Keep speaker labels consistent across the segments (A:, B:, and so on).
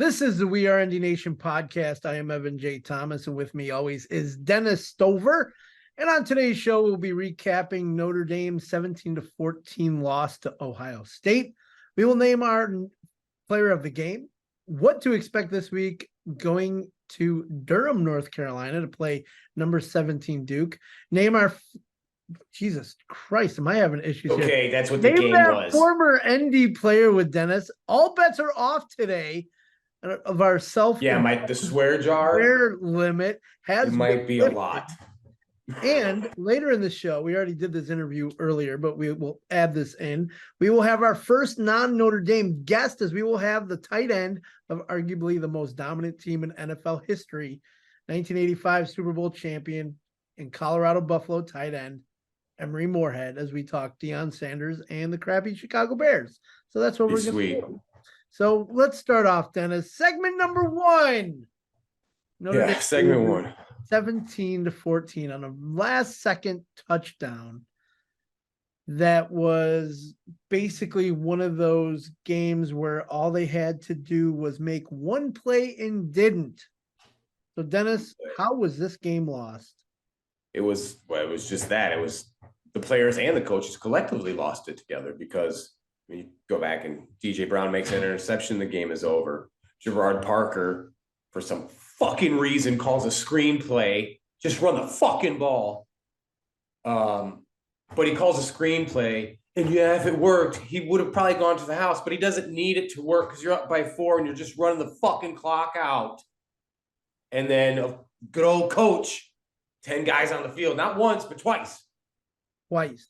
A: This is the We Are Indy Nation podcast. I am Evan J. Thomas, and with me always is Dennis Stover. And on today's show, we'll be recapping Notre Dame's 17-14 loss to Ohio State. We will name our player of the game, what to expect this week going to Durham, North Carolina to play number 17 Duke. Name our Jesus Christ, am I having issues here?
B: Okay, that's what the
A: Name
B: game
A: that
B: was.
A: former ND player with Dennis. All bets are off today of our
B: the swear jar.
A: Swear limit has
B: it might be
A: lifted.
B: a lot.
A: And later in the show, we already did this interview earlier, but we will add this in. We will have our first non-Notre Dame guest, as we will have the tight end of arguably the most dominant team in NFL history, 1985 Super Bowl champion and Colorado Buffalo tight end, Emery Moorehead, as we talk Deion Sanders and the crappy Chicago Bears. So that's what we're going to do. So let's start off, Dennis. Segment number one.
B: Segment one.
A: 17-14 on a last-second touchdown. That was basically one of those games where all they had to do was make one play and didn't. So, Dennis, how was this game lost?
B: It was just that. It was the players and the coaches collectively lost it together because when you go back and DJ Brown makes an interception, the game is over. Gerard Parker, for some fucking reason, calls a screenplay. Just run the fucking ball. But he calls a screenplay. And if it worked, he would have probably gone to the house. But he doesn't need it to work because you're up by 4 and you're just running the fucking clock out. And then a good old coach, 10 guys on the field, not once, but twice.
A: Twice.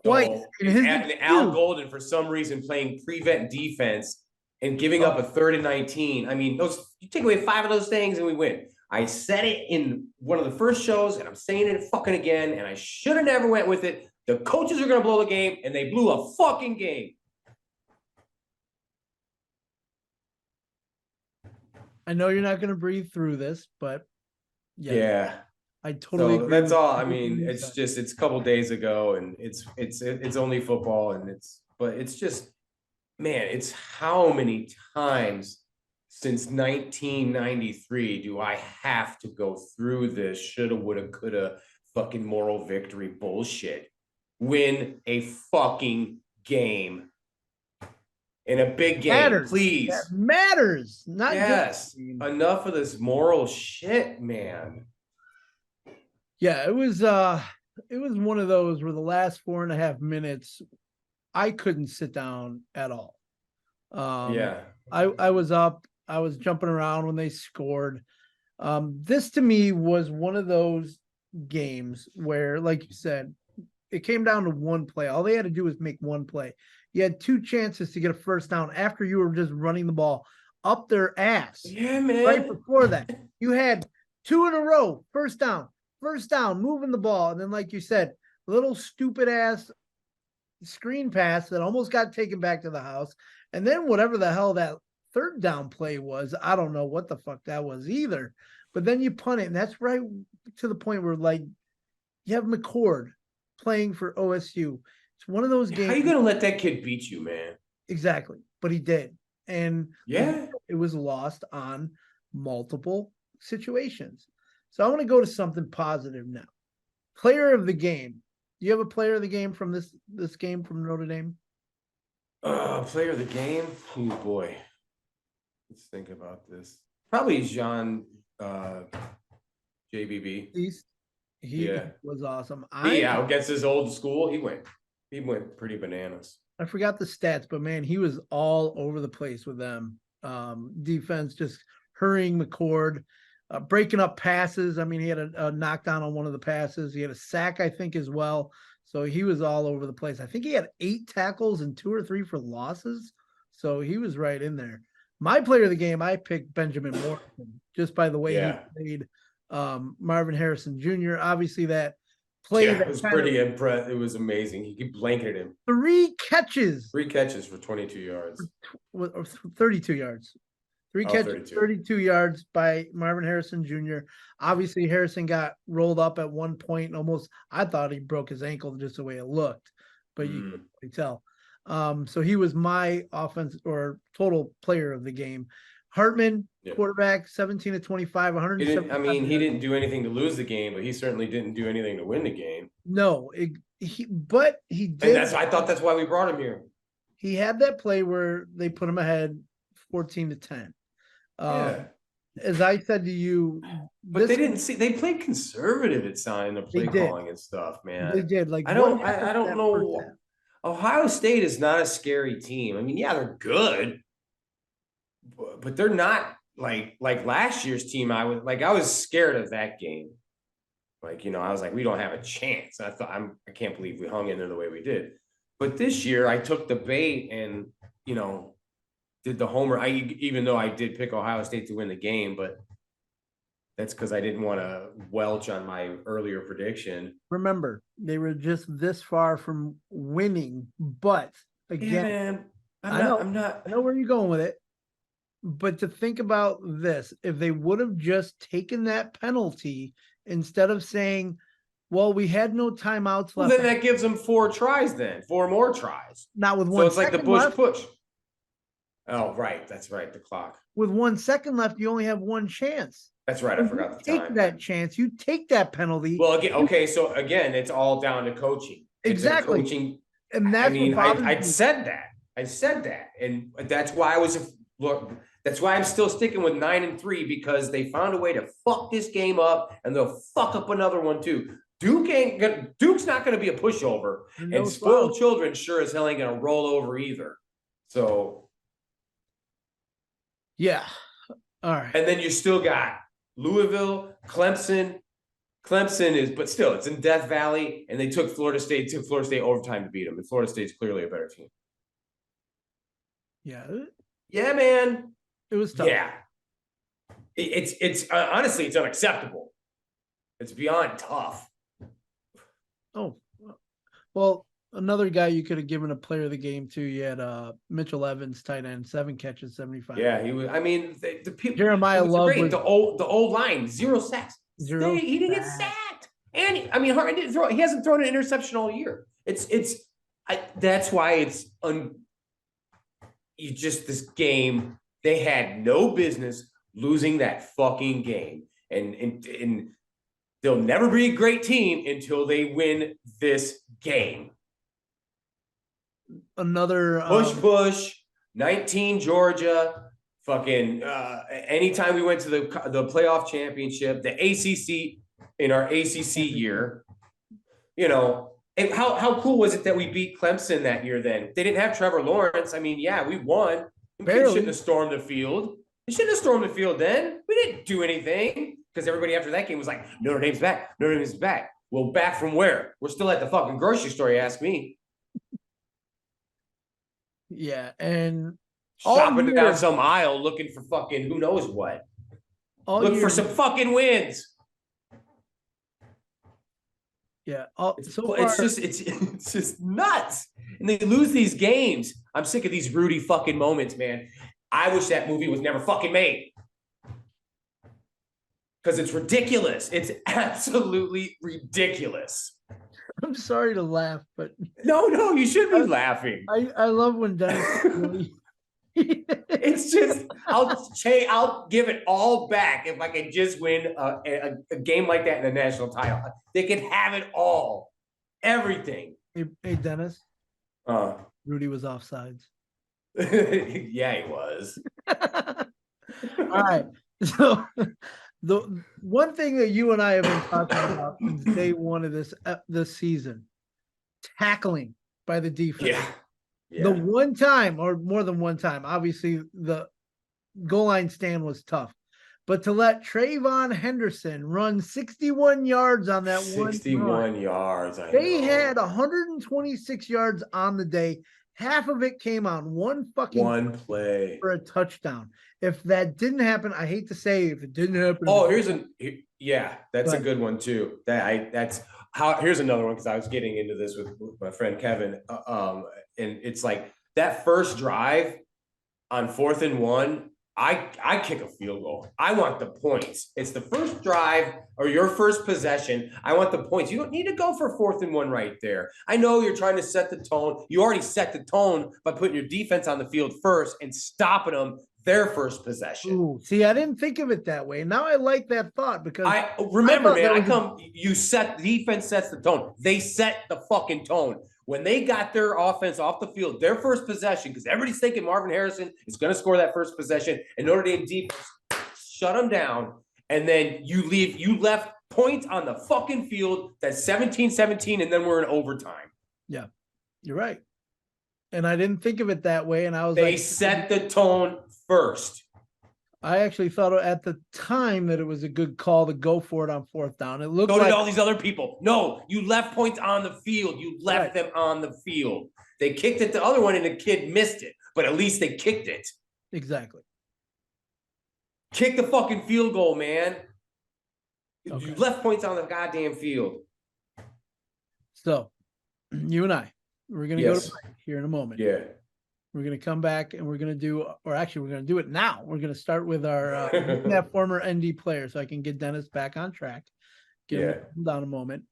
B: So, and Al Golden, for some reason, playing prevent defense and giving up a 3rd and 19. I mean, you take away 5 of those things and we win. I said it in one of the first shows, and I'm saying it fucking again, and I should have never went with it. The coaches are going to blow the game, and they blew a fucking game.
A: I know you're not going to breathe through this, but
B: yeah.
A: I totally agree.
B: That's all. I mean, it's a couple days ago, and it's only football, and it's just, man, it's how many times since 1993 do I have to go through this shoulda, woulda, coulda fucking moral victory bullshit? Win a fucking game in a big game, please.
A: That matters. Not
B: just enough of this moral shit, man.
A: Yeah, it was one of those where the last 4.5 minutes I couldn't sit down at all. I was up. I was jumping around when they scored. This to me was one of those games where, like you said, it came down to one play. All they had to do was make one play. You had 2 chances to get a first down after you were just running the ball up their ass.
B: Yeah, man.
A: Right before that, you had 2 in a row, first down, moving the ball. And then, like you said, little stupid ass screen pass that almost got taken back to the house. And then whatever the hell that 3rd down play was, I don't know what the fuck that was either. But then you punt it, and that's right to the point where, like, you have McCord playing for OSU. It's one of those games.
B: How are you going to let that kid beat you, man?
A: Exactly. But he did. And
B: yeah,
A: it was lost on multiple situations. So I want to go to something positive now. Player of the game. Do you have a player of the game from this game from Notre Dame?
B: Player of the game? Oh, boy. Let's think about this. Probably Jean JBB.
A: He was awesome.
B: Against his old school, he went pretty bananas.
A: I forgot the stats, but man, he was all over the place with them. Defense just hurrying McCord, breaking up passes. I mean, he had a knockdown on one of the passes. He had a sack, I think, as well. So he was all over the place. I think he had 8 tackles and 2 or 3 for losses. So he was right in there. My player of the game, I picked Benjamin Morrison, just by the way he played Marvin Harrison Jr. Obviously, that play that
B: was pretty impressive. It was amazing. He blanketed him.
A: 3 catches.
B: 3 catches for 22 yards.
A: 32 yards. 3 catches, 32 yards by Marvin Harrison Jr. Obviously, Harrison got rolled up at one point and almost, I thought he broke his ankle just the way it looked, but you couldn't really tell. So he was my offense or total player of the game. Hartman,
B: Yeah.
A: quarterback, 17 to 25, 175.
B: He didn't do anything to lose the game, but he certainly didn't do anything to win the game.
A: No, but he
B: And
A: did.
B: I thought that's why we brought him here.
A: He had that play where they put him ahead 14 to 10.
B: Yeah.
A: As I said to you,
B: but they played conservative at signing the play calling and stuff, man.
A: They did. Like
B: I don't know. Ohio State is not a scary team. I mean, yeah, they're good, but they're not like last year's team. I was scared of that game. Like, I was like, we don't have a chance. I thought I can't believe we hung in there the way we did. But this year I took the bait and, did the homer. Even though I did pick Ohio State to win the game, but that's because I didn't want to welch on my earlier prediction.
A: Remember, they were just this far from winning, but again,
B: I know
A: where you're going with it. But to think about this, if they would have just taken that penalty instead of saying, well, we had no timeouts left.
B: Then that gives them 4 more tries.
A: Not with 1 second.
B: So it's like the Bush push. Oh, right. That's right. The clock.
A: With 1 second left, you only have 1 chance.
B: That's right. I forgot the time.
A: Take that chance. You take that penalty.
B: Well, so it's all down to coaching.
A: Exactly.
B: Coaching.
A: And that's
B: I said that. And that's why that's why I'm still sticking with 9-3, because they found a way to fuck this game up, and they'll fuck up another one too. Duke's not going to be a pushover, and spoiled children sure as hell ain't going to roll over either. So.
A: Yeah. All right.
B: And then you still got Louisville, Clemson. But still, it's in Death Valley, and they took Florida State overtime to beat them. And Florida State's clearly a better team.
A: Yeah.
B: Yeah, man.
A: It was tough.
B: Yeah. It's honestly, it's unacceptable. It's beyond tough.
A: Oh, well, another guy you could have given a player of the game to. You had Mitchell Evans, tight end, 7 catches, 75.
B: Yeah, he was. I mean, the people.
A: Jeremiah Love was
B: the old line, 0 sacks. He didn't get sacked, and Hartman didn't throw. He hasn't thrown an interception all year. That's why it's this game. They had no business losing that fucking game, and they'll never be a great team until they win this game.
A: Another
B: push 19 Georgia, fucking anytime we went to the playoff championship, the ACC in our ACC year, and how cool was it that we beat Clemson that year? Then they didn't have Trevor Lawrence. I mean, yeah, we won. We shouldn't have stormed the field. We shouldn't have stormed the field then. We didn't do anything, because everybody after that game was like, Notre Dame's back. Notre Dame's back. Well, back from where? We're still at the fucking grocery store, you ask me.
A: Yeah, and
B: shopping down some aisle looking for fucking who knows what. Look for some fucking wins.
A: Yeah,
B: it's just nuts. And they lose these games. I'm sick of these Rudy fucking moments, man. I wish that movie was never fucking made. Because it's ridiculous. It's absolutely ridiculous.
A: I'm sorry to laugh, but
B: no, you should be laughing.
A: I love when Dennis really...
B: It's just I'll give it all back if I can just win a game like that in a national title. They can have it all, everything.
A: Hey Dennis. Rudy was offsides.
B: Yeah, he was.
A: All right. So the one thing that you and I have been talking about since day one of this season, tackling by the defense.
B: Yeah.
A: The one time, or more than one time, obviously the goal line stand was tough, but to let Trayvon Henderson run 61 yards on that
B: 61 yards.
A: They had 126 yards on the day. Half of it came on one
B: play
A: for a touchdown. If that didn't happen, I hate to say, if it didn't happen.
B: Oh, that's a good one too. Here's another one, because I was getting into this with my friend Kevin. And it's like that first drive on 4th and 1, I kick a field goal. I want the points. It's the first drive or your first possession. I want the points. You don't need to go for 4th and 1 right there. I know you're trying to set the tone. You already set the tone by putting your defense on the field first and stopping them
C: their first possession.
A: Ooh, see, I didn't think of it that way. Now I like that thought because
C: I remember,
A: thought that
C: man,
A: was
C: you set defense sets the tone. They set the fucking tone. When they got their offense off the field, their first possession, because everybody's thinking Marvin Harrison is going to score that first possession, and Notre Dame defense shut them down. And then you left points on the fucking field. That's 17-17, and then we're in overtime.
A: Yeah, you're right. And I didn't think of it that way. And I was
C: They set the tone first.
A: I actually thought at the time that it was a good call to go for it on fourth down. It looked
C: So
A: like
C: did all these other people. No, you left points on the field. You left them on the field. They kicked it the other one, and the kid missed it. But at least they kicked it.
A: exactly.
C: Kick the fucking field goal, man.
A: Okay.
C: You left points on the goddamn field.
A: So you and we're going to go to break here in a moment.
B: Yeah.
A: We're going to come back and we're going to do, or actually we're going to do it now. We're going to start with our that former ND player so I can get Dennis back on track. Get him down a moment.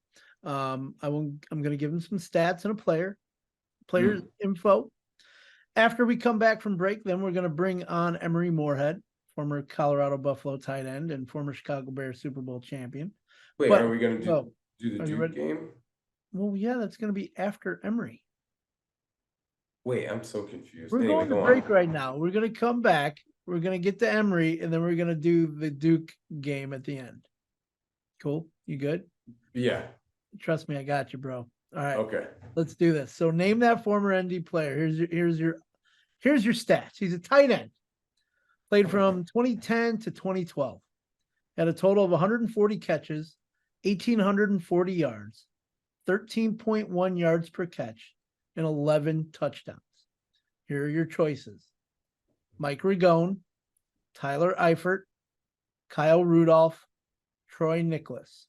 A: I'm going to give him some stats and a player's info. After we come back from break, then we're going to bring on Emery Moorehead, former Colorado Buffalo tight end and former Chicago Bears Super Bowl champion.
B: Wait, are we going to do the
A: are you
B: Duke
A: ready?
B: game?
A: Well, yeah, that's going to be after Emery.
B: Wait, I'm so confused.
A: We're going to break right now. We're going to come back. We're going to get to Emery, and then we're going to do the Duke game at the end. Cool? You good?
B: Yeah.
A: Trust me, I got you, bro. All right.
B: Okay.
A: Let's do this. So name that former ND player. Here's your stats. He's a tight end. Played from 2010 to 2012. Had a total of 140 catches, 1,840 yards, 13.1 yards per catch, and 11 touchdowns. Here are your choices. Mike Rigone, Tyler Eifert, Kyle Rudolph, Troy Nicholas.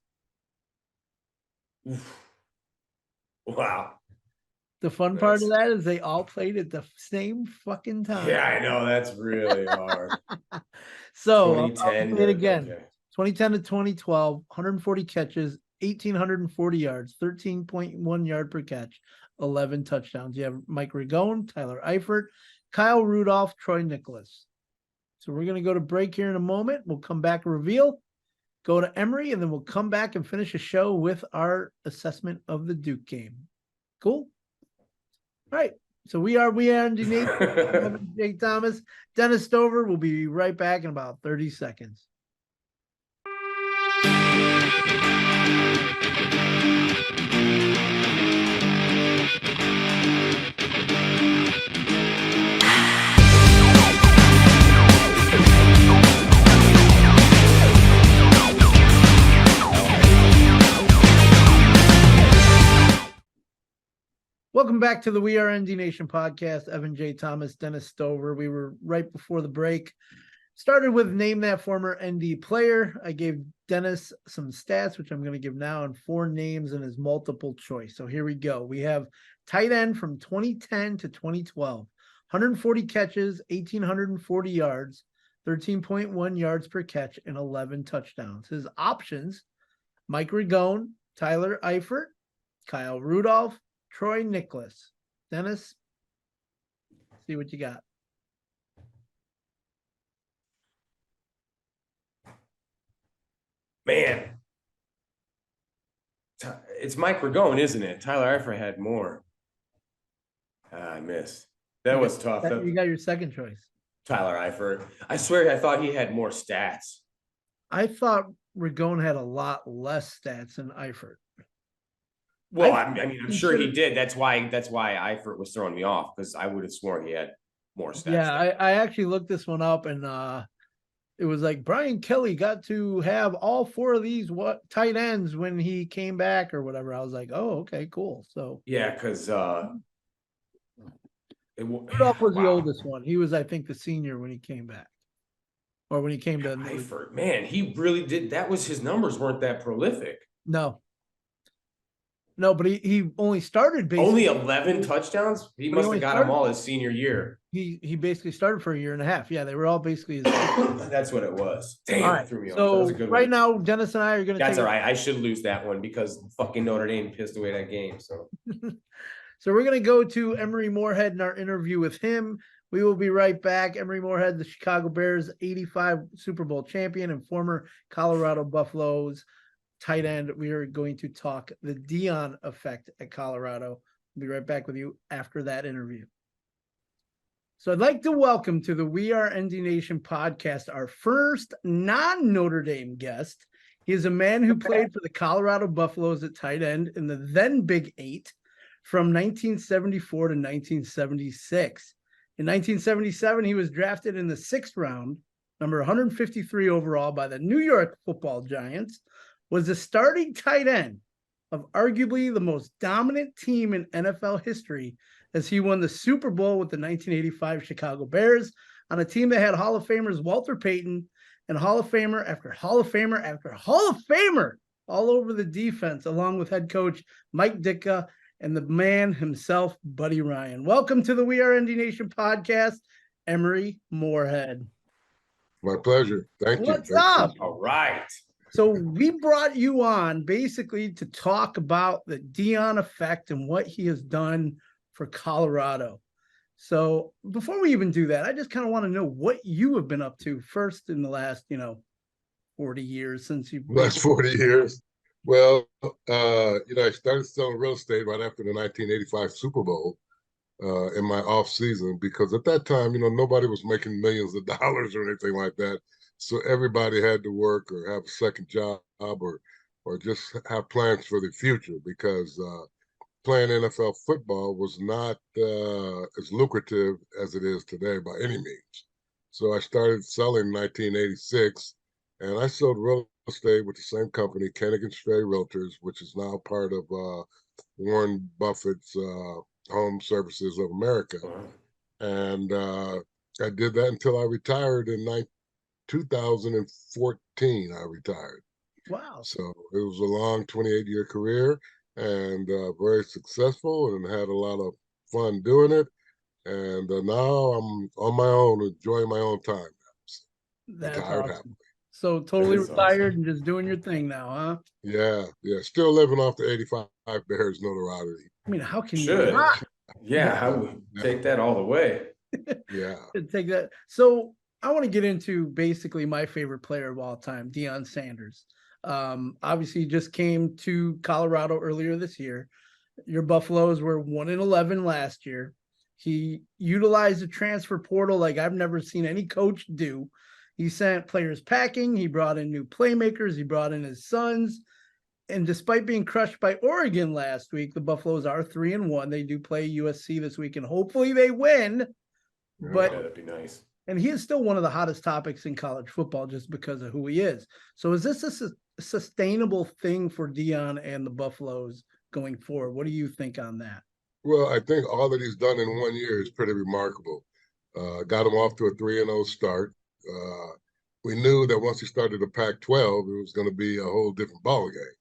B: Wow.
A: The fun part of that is they all played at the same fucking time.
B: Yeah, I know. That's really hard.
A: So I'll say it again.
B: Okay.
A: 2010 to 2012, 140 catches, 1,840 yards, 13.1 yard per catch, 11 touchdowns. You have Mike Rigone, Tyler Eifert, Kyle Rudolph, Troy Nicholas. So we're going to go to break here in a moment. We'll come back, reveal, go to Emery, and then we'll come back and finish the show with our assessment of the Duke game. Cool? All right. So we are Andy Nathan, Jake Thomas, Dennis Stover. We'll be right back in about 30 seconds. Welcome back to the We Are ND Nation podcast. Evan J. Thomas, Dennis Stover. We were right before the break. Started with name that former ND player. I gave Dennis some stats, which I'm going to give now, and 4 names in his multiple choice. So here we go. We have tight end from 2010 to 2012, 140 catches, 1,840 yards, 13.1 yards per catch, and 11 touchdowns. His options: Mike Rigone, Tyler Eifert, Kyle Rudolph, Troy Nicholas. Dennis, see what you got.
B: Man. It's Mike Rigone, isn't it? Tyler Eifert had more. I missed. That was tough.
A: You got your second choice.
B: Tyler Eifert. I swear I thought he had more stats.
A: I thought Rigone had a lot less stats than Eifert.
B: Well, I'm sure he did. That's why Eifert was throwing me off, because I would have sworn he had more stats.
A: Yeah, I actually looked this one up, and it was like Brian Kelly got to have all 4 of these tight ends when he came back or whatever. I was like, oh, okay, cool. So
B: yeah, because
A: Rudolph was the oldest one. He was, I think, the senior when he came back, or when he came to
B: Eifert. Man, he really did. That was his numbers weren't that prolific.
A: No, but he only started basically.
B: Only 11 touchdowns? He must have got them all his senior year.
A: He basically started for a year and a half. Yeah, they were all basically his
B: That's what it was. Damn,
A: all right.
B: threw me off.
A: So
B: That was a good
A: right
B: one.
A: now, Dennis and I are going to
B: That's all right. I should lose that one because fucking Notre Dame pissed away that game. So
A: so we're going to go to Emery Moorehead in our interview with him. We will be right back. Emery Moorehead, the Chicago Bears 85 Super Bowl champion and former Colorado Buffaloes tight end. We are going to talk the Deion effect at Colorado. We'll be right back with you after that interview. So I'd like to welcome to the We Are ND Nation podcast our first non-Notre Dame guest. He is a man who played for the Colorado Buffaloes at tight end in the then Big Eight from 1974 to 1976. In 1977, he was drafted in the 6th round, number 153 overall by the New York Football Giants, was the starting tight end of arguably the most dominant team in NFL history as he won the Super Bowl with the 1985 Chicago Bears on a team that had Hall of Famers Walter Payton and Hall of Famer after Hall of Famer after Hall of Famer all over the defense, along with head coach Mike Ditka and the man himself, Buddy Ryan. Welcome to the We Are ND Nation podcast, Emery Moorehead.
D: My pleasure. Thank you.
A: What's up?
C: All right.
A: So we brought you on basically to talk about the Deion effect and what he has done for Colorado. So before we even do that, I just kind of want to know what you have been up to first in the last, 40 years since you've
D: Last 40 years. Well, I started selling real estate right after the 1985 Super Bowl in my off season, because at that time, nobody was making millions of dollars or anything like that. So everybody had to work or have a second job or just have plans for the future, because playing NFL football was not as lucrative as it is today by any means. So I started selling in 1986, and I sold real estate with the same company, Kennigan Stray Realtors, which is now part of Warren Buffett's Home Services of America. And I did that until I retired in 2014. I retired.
A: Wow.
D: So it was a long 28-year career, and very successful, and had a lot of fun doing it. And now I'm on my own, enjoying my own time.
A: That's
D: Retired
A: awesome.
D: happily.
A: So totally
B: That is
A: retired
B: awesome.
A: and just doing your thing now, huh?
D: Yeah. Still living off the 85 Bears notoriety.
A: I mean, how can you
B: Should.
A: not
B: Yeah, I would take that all the way.
D: Yeah.
A: take that? So I want to get into basically my favorite player of all time, Deion Sanders. Obviously, he just came to Colorado earlier this year. Your Buffaloes were 1-11 last year. He utilized the transfer portal like I've never seen any coach do. He sent players packing. He brought in new playmakers. He brought in his sons. And despite being crushed by Oregon last week, the Buffaloes are 3-1. They do play USC this week, and hopefully they win. But
B: Yeah, that'd be nice.
A: and he is still one of the hottest topics in college football just because of who he is. So is this a sustainable thing for Deion and the Buffaloes going forward? What do you think on that?
D: Well, I think all that he's done in 1 year is pretty remarkable. Got him off to a 3-0 start. We knew that once he started the Pac-12, it was going to be a whole different ballgame,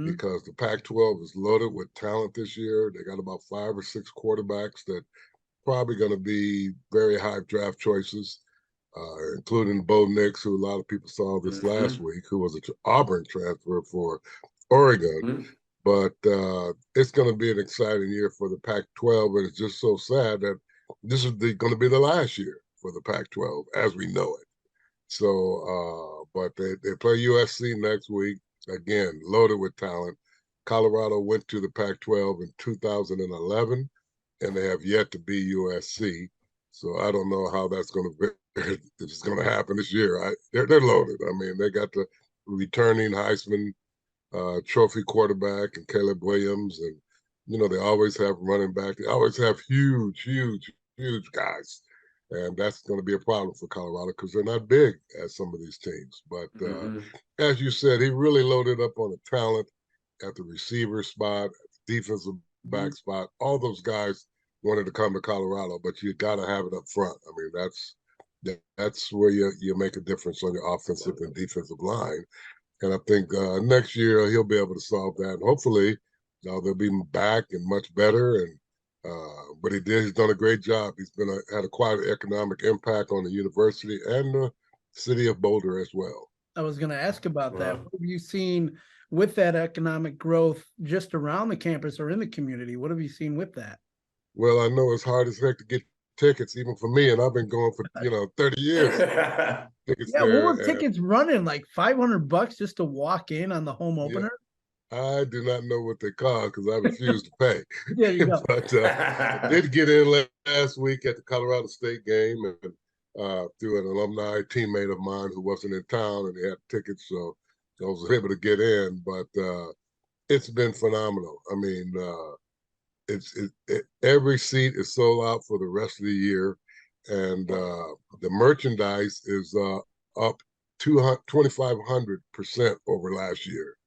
D: because the Pac-12 is loaded with talent this year. They got about 5 or 6 quarterbacks that probably going to be very high draft choices, including Bo Nix, who a lot of people saw this last week, who was an Auburn transfer for Oregon. But it's going to be an exciting year for the Pac-12, and it's just so sad that this is going to be the last year for the Pac-12 as we know it. So, but they play USC next week, again, loaded with talent. Colorado went to the Pac-12 in 2011, and they have yet to be USC. So I don't know how that's going to be, if it's going to happen this year. They're loaded. I mean, they got the returning Heisman trophy quarterback and Caleb Williams, and they always have running back. They always have huge guys, and that's going to be a problem for Colorado because they're not big as some of these teams. But as you said, he really loaded up on the talent at the receiver spot, at the defensive back spot. All those guys wanted to come to Colorado, but you got to have it up front. I mean, that's where you make a difference on your offensive and defensive line. And I think next year he'll be able to solve that. And hopefully, they'll be back and much better. And but he's done a great job. He's had quite an economic impact on the university and the city of Boulder as well.
A: I was going to ask about that. What have you seen with that economic growth just around the campus or in the community? What have you seen with that?
D: Well, I know it's hard as heck to get tickets, even for me, and I've been going for 30 years. Tickets
A: Yeah,
D: there,
A: what were
D: and
A: tickets running? Like $500 just to walk in on the home opener?
D: I do not know what they cost because I refuse to pay.
A: There you go.
D: But I did get in last week at the Colorado State game, and through an alumni teammate of mine who wasn't in town and he had tickets, so I was able to get in. But it's been phenomenal. I mean, every seat is sold out for the rest of the year, and the merchandise is up 2,500% over last year.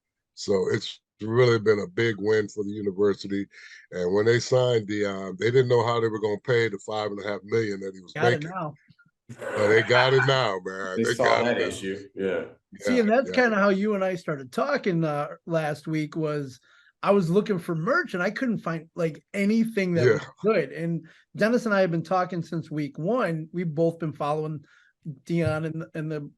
D: So it's really been a big win for the university. And when they signed Deion, they didn't know how they were going to pay the $5.5 million that he was
A: Got it
D: making.
A: now.
D: But they got it now, man.
B: They saw
D: got
B: that
D: it now.
B: issue. Yeah.
A: See, and that's kind of how you and I started talking last week. Was I was looking for merch and I couldn't find like anything that was good. And Dennis and I have been talking since week one. We've both been following Deion and the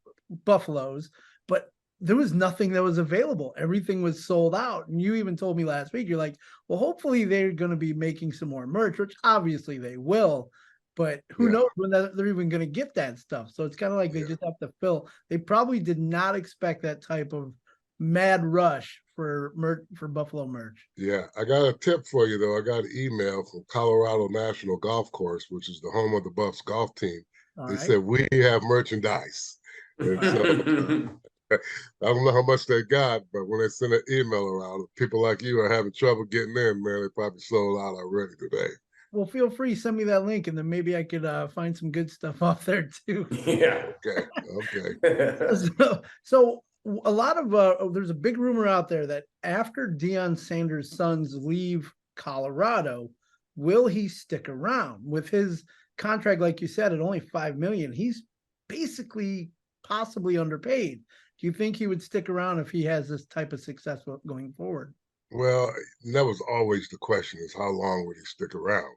A: Buffaloes, but there was nothing that was available. Everything was sold out. And you even told me last week, you're like, well, hopefully they're going to be making some more merch, which obviously they will. But who knows when they're even going to get that stuff. So it's kind of like they just have to fill. They probably did not expect that type of mad rush for Buffalo merch.
D: Yeah, I got a tip for you, though. I got an email from Colorado National Golf Course, which is the home of the Buffs golf team. They said, we have merchandise. And so I don't know how much they got, but when they send an email around, people like you are having trouble getting in, man, they probably sold out already today.
A: Well, feel free, send me that link, and then maybe I could find some good stuff off there too.
B: Yeah.
D: Okay.
A: So a lot of there's a big rumor out there that after Deion Sanders' sons leave Colorado, will he stick around with his contract? Like you said, at only $5 million, he's basically possibly underpaid. Do you think he would stick around if he has this type of success going forward?
D: Well, that was always the question: is how long would he stick around?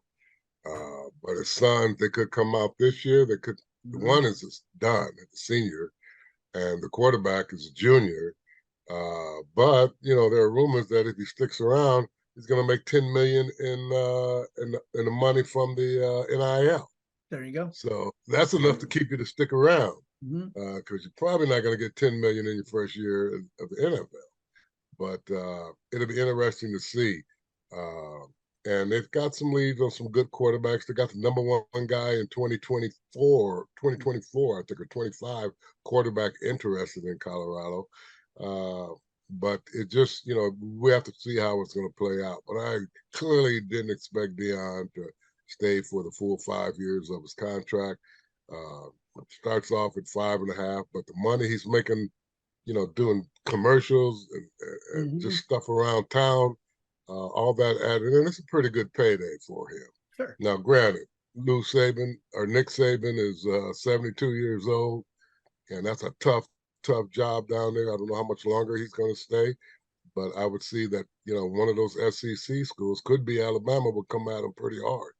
D: But his sons, they could come out this year. They could. One is done at the senior, and the quarterback is a junior. But there are rumors that if he sticks around, he's going to make $10 million in the money from the NIL.
A: There you go.
D: So that's enough to keep you to stick around,
A: Mm-hmm.
D: because you're probably not going to get $10 million in your first year of the NFL. But it'll be interesting to see. And they've got some leads on some good quarterbacks. They got the number one guy in 2024, I think, or 25 quarterback interested in Colorado. But it just, we have to see how it's going to play out. But I clearly didn't expect Deion to stay for the full 5 years of his contract. Starts off at 5.5, but the money he's making, doing commercials and just stuff around town, all that added in, it's a pretty good payday for him.
A: Sure.
D: Now, granted, Nick Saban is 72 years old, and that's a tough job down there. I don't know how much longer he's going to stay, but I would see that, one of those SEC schools, could be Alabama, will come at him pretty hard.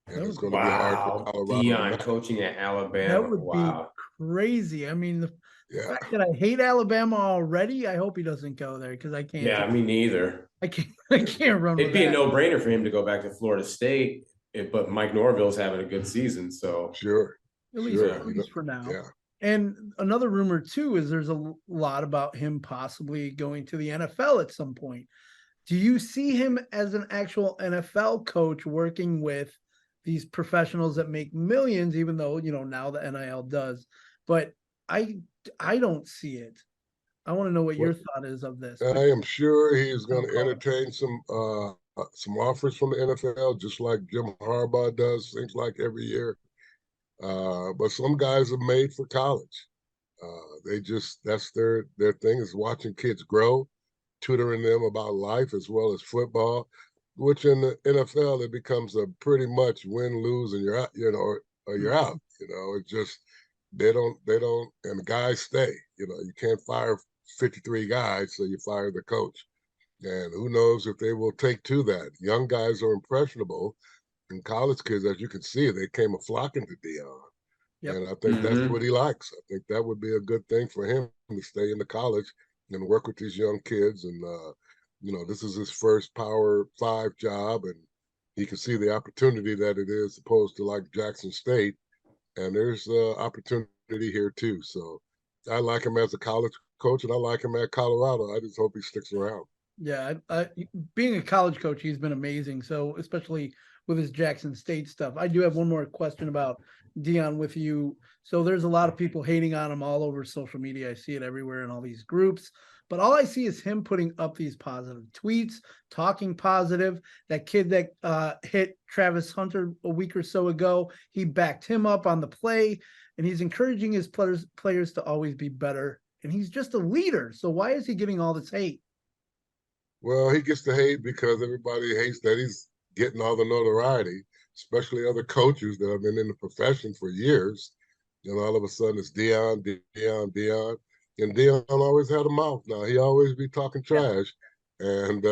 D: And it's going to be hard for Colorado.
B: Deion coaching at Alabama.
A: That would be crazy. I mean, the fact that I hate Alabama already, I hope he doesn't go there because I can't.
B: Yeah, me neither.
A: I can't run.
B: It'd be a no-brainer for him to go back to Florida State, but Mike Norville's having a good season, so
D: sure.
A: At least for now.
D: Yeah.
A: And another rumor too is there's a lot about him possibly going to the NFL at some point. Do you see him as an actual NFL coach working with these professionals that make millions, even though, now the NIL does? But I don't see it. I want to know what your thought is of this.
D: I am sure he's going to entertain some offers from the NFL, just like Jim Harbaugh does, seems like every year. But some guys are made for college. That's their thing, is watching kids grow, tutoring them about life as well as football, which in the NFL, it becomes a pretty much win, lose, and you're out, or you're out. It just, they don't, and the guys stay. You can't fire 53 guys, so you fire the coach. And who knows if they will take to that. Young guys are impressionable, and college kids, as you can see, they came flocking to Deion. Yep. And I think that's what he likes. I think that would be a good thing for him to stay in the college and work with these young kids. And, this is his first Power 5 job, and he can see the opportunity that it is opposed to like Jackson State. And there's opportunity here too. So I like him as a college coach, and I like him at Colorado. I just hope he sticks around.
A: Yeah, being a college coach, he's been amazing. So especially with his Jackson State stuff. I do have one more question about Deion with you. So there's a lot of people hating on him all over social media. I see it everywhere in all these groups. But all I see is him putting up these positive tweets, talking positive. That kid that hit Travis Hunter a week or so ago, he backed him up on the play, and he's encouraging his players to always be better. And he's just a leader. So why is he getting all this hate?
D: Well, he gets the hate because everybody hates that he's getting all the notoriety, especially other coaches that have been in the profession for years. And all of a sudden it's Deion, Deion, Deion. And Deion always had a mouth now. He always be talking trash. And,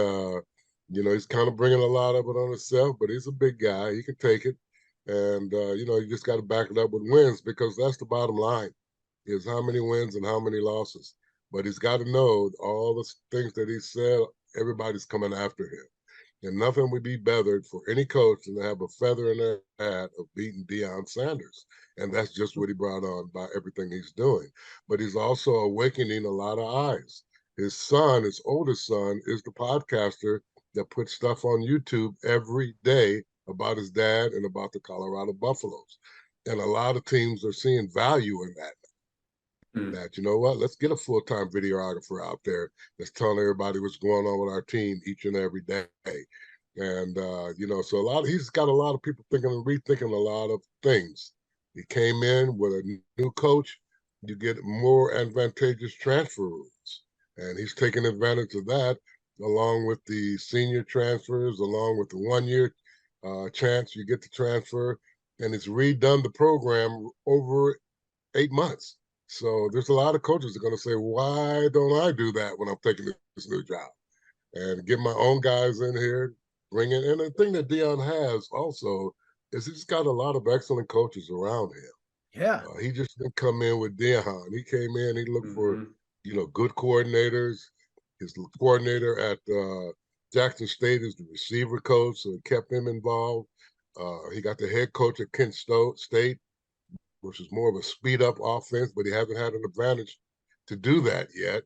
D: he's kind of bringing a lot of it on himself, but he's a big guy. He can take it. And, you just got to back it up with wins, because that's the bottom line, is how many wins and how many losses. But he's got to know all the things that he said, everybody's coming after him. And nothing would be better for any coach than to have a feather in their hat of beating Deion Sanders. And that's just what he brought on by everything he's doing. But he's also awakening a lot of eyes. His son, his oldest son, is the podcaster that puts stuff on YouTube every day about his dad and about the Colorado Buffaloes. And a lot of teams are seeing value in that. That, you know what, let's get a full-time videographer out there that's telling everybody what's going on with our team each and every day. And, so he's got a lot of people thinking and rethinking a lot of things. He came in with a new coach. You get more advantageous transfer rules. And he's taking advantage of that, along with the senior transfers, along with the 1 year chance you get to transfer. And it's redone the program over 8 months. So there's a lot of coaches that are going to say, why don't I do that when I'm taking this new job? And get my own guys in here, bring in. And the thing that Deion has also is he's got a lot of excellent coaches around him.
A: Yeah.
D: He just didn't come in with Deion. He came in, he looked for, good coordinators. His coordinator at Jackson State is the receiver coach, so he kept him involved. He got the head coach at Kent State, which is more of a speed-up offense, but he hasn't had an advantage to do that yet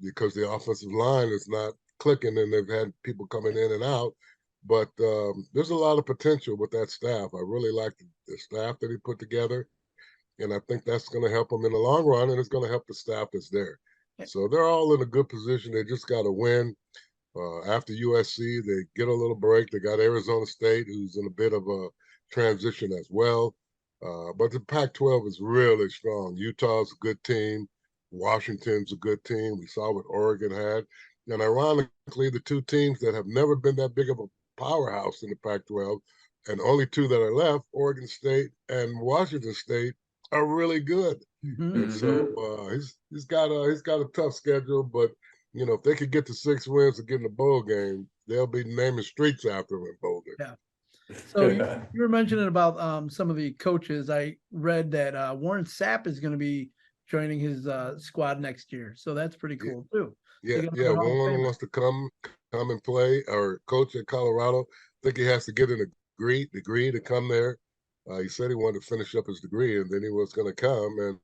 D: because the offensive line is not clicking, and they've had people coming in and out. But there's a lot of potential with that staff. I really like the staff that he put together, and I think that's going to help him in the long run, and it's going to help the staff that's there. So they're all in a good position. They just got to win. After USC, they get a little break. They got Arizona State, who's in a bit of a transition as well. But the Pac-12 is really strong. Utah's a good team. Washington's a good team. We saw what Oregon had. And ironically, the two teams that have never been that big of a powerhouse in the Pac-12, and only two that are left, Oregon State and Washington State, are really good. And so he's got a tough schedule, but if they could get to 6 wins and get in the bowl game, they'll be naming streets after him in Boulder.
A: Yeah. So you were mentioning about some of the coaches. I read that Warren Sapp is going to be joining his squad next year. So that's pretty cool too.
D: Yeah. Warren wants to come and play or coach at Colorado. I think he has to get an degree to come there. He said he wanted to finish up his degree, and then he was going to come.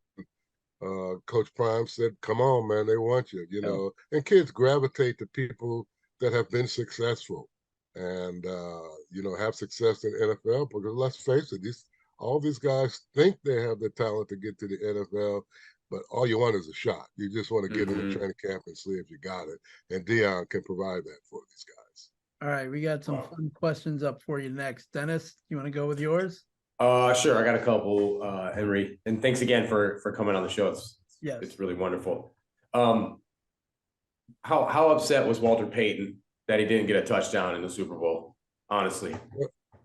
D: And Coach Prime said, "Come on, man, they want you." And kids gravitate to people that have been successful and have success in the NFL, because let's face it, all these guys think they have the talent to get to the NFL, but all you want is a shot. You just want to get in the training camp and see if you got it. And Deion can provide that for these guys.
A: All right, we got some fun questions up for you next. Dennis, you want to go with yours?
B: Sure. I got a couple, Emery, and thanks again for coming on the show. It's really wonderful. How upset was Walter Payton that he didn't get a touchdown in the Super Bowl? Honestly.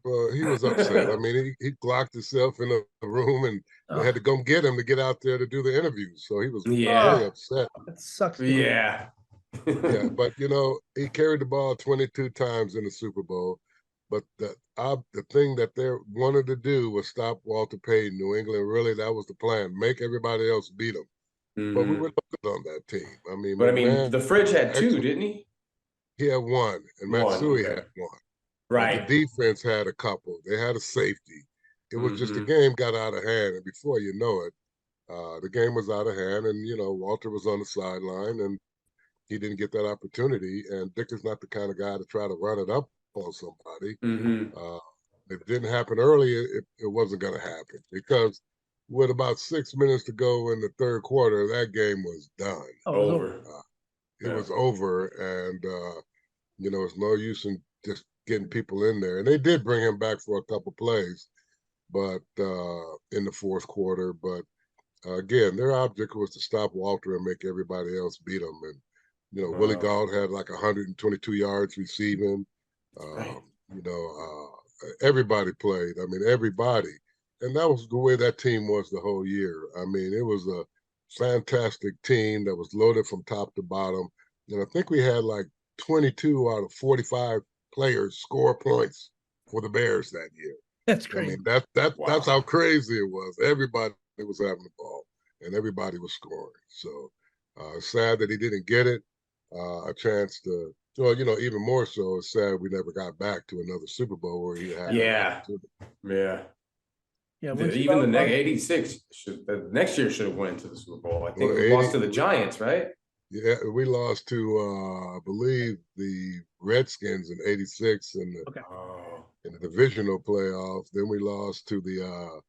D: Well, he was upset. I mean, he locked himself in a room, and they had to go get him to get out there to do the interviews. So he was really upset.
A: That sucks.
B: Yeah.
D: Yeah, but he carried the ball 22 times in the Super Bowl. But the thing that they wanted to do was stop Walter Payton. New England, really, that was the plan. Make everybody else beat him. But we were looking on that team. I mean,
B: the Fridge had 2, didn't he?
D: He had 1, and Matsui had 1.
B: Right.
D: The defense had a couple. They had a safety. It was just the game got out of hand, and before you know it, the game was out of hand. And Walter was on the sideline, and he didn't get that opportunity. And Dick is not the kind of guy to try to run it up on somebody. If it didn't happen early, it wasn't going to happen, because with about 6 minutes to go in the third quarter, that game was done.
B: Over.
D: It was over, and it's no use in just getting people in there. And they did bring him back for a couple plays, but in the fourth quarter. But again, their object was to stop Walter and make everybody else beat him. And Willie Gault had like 122 yards receiving. Everybody played. I mean, everybody. And that was the way that team was the whole year. I mean, it was a fantastic team that was loaded from top to bottom. And I think we had like 22 out of 45 players score points for the Bears that year.
A: That's crazy.
D: I mean, that's how crazy it was. Everybody was having the ball, and everybody was scoring. So sad that he didn't get it. A chance to, even more so, it's sad we never got back to another Super Bowl where he had.
B: Yeah. Even the next 86 the next year should have went to the Super Bowl. I think we lost to the Giants, right?
D: Yeah, we lost to I believe the Redskins in '86 in the divisional playoffs. Then we lost to the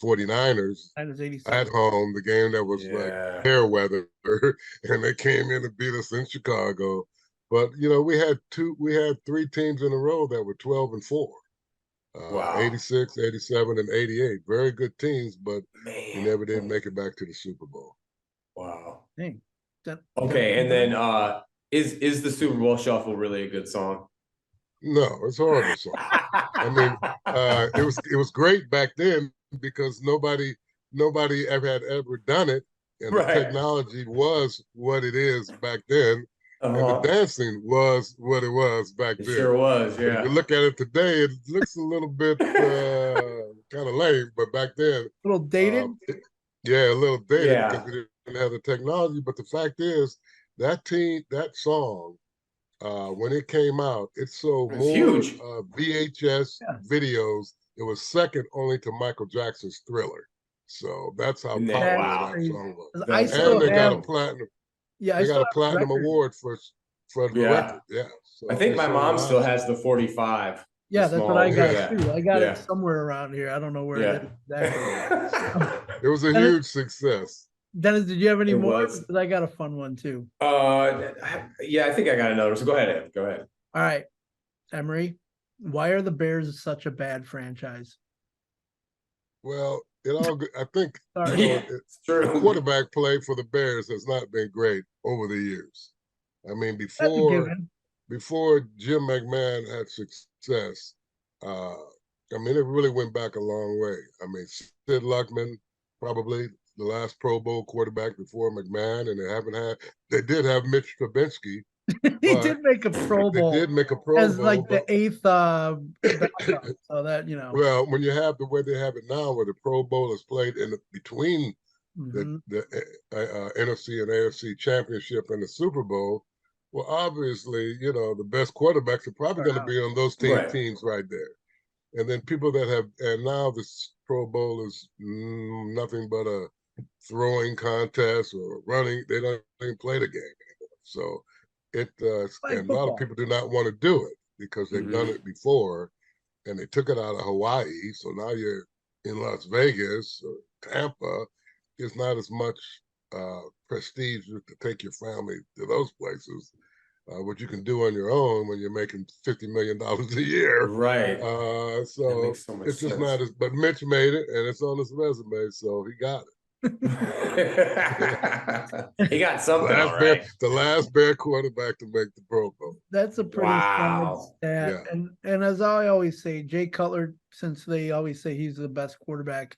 D: 49ers at home, the game that was like fair weather, and they came in and beat us in Chicago. But we had 3 teams in a row that were 12-4. 86, 87, and 88. Very good teams, but we never did make it back to the Super Bowl.
B: Wow.
A: Dang.
B: Okay, and then is the Super Bowl Shuffle really a good song?
D: No, it's a horrible song. I mean, it was great back then because nobody ever done it, and the technology was what it is back then. And the dancing was what it was back then.
B: It sure was, yeah.
D: But if you look at it today, it looks a little bit kind of lame, but back then.
A: A little dated?
D: A little dated because we didn't have the technology. But the fact is, that song, when it came out, it sold more
B: huge.
D: VHS videos. It was second only to Michael Jackson's Thriller. So that's how popular that song was. And they got a platinum. Yeah, they got a platinum award for the record. Yeah, so
B: I think my mom still has the 45.
A: Yeah, that's what I got too. I got it somewhere around here. I don't know where it is exactly.
D: It was a huge success.
A: Dennis, did you have any more? Because I got a fun one too.
B: Yeah, I think I got another. So go ahead, Ed. Go ahead.
A: All right, Emery, why are the Bears such a bad franchise?
D: Well, I think
B: it's true.
D: Quarterback play for the Bears has not been great over the years. I mean, before Jim McMahon had success, it really went back a long way. I mean, Sid Luckman, probably the last Pro Bowl quarterback before McMahon, and they did have Mitch Trubisky.
A: He did make a Pro Bowl.
D: They did make a Pro Bowl
A: as like the 8th backup, so that
D: Well, when you have the way they have it now, where the Pro Bowl is played between the NFC and AFC championship and the Super Bowl, well, obviously, the best quarterbacks are probably going to be on those teams right there. And then people and now this Pro Bowl is nothing but a throwing contest or running. They don't even play the game anymore. So and a lot of people do not want to do it because they've done it before, and they took it out of Hawaii. So now you're in Las Vegas or Tampa. It's not as much prestige to take your family to those places. What you can do on your own when you're making $50 million a year.
B: Right.
D: So it's just not as, but Mitch made it and it's on his resume, so he got it.
B: He got something.
D: The last Bear quarterback to make the Pro Bowl.
A: That's a pretty sad stat. Yeah. And as I always say, Jay Cutler, since they always say he's the best quarterback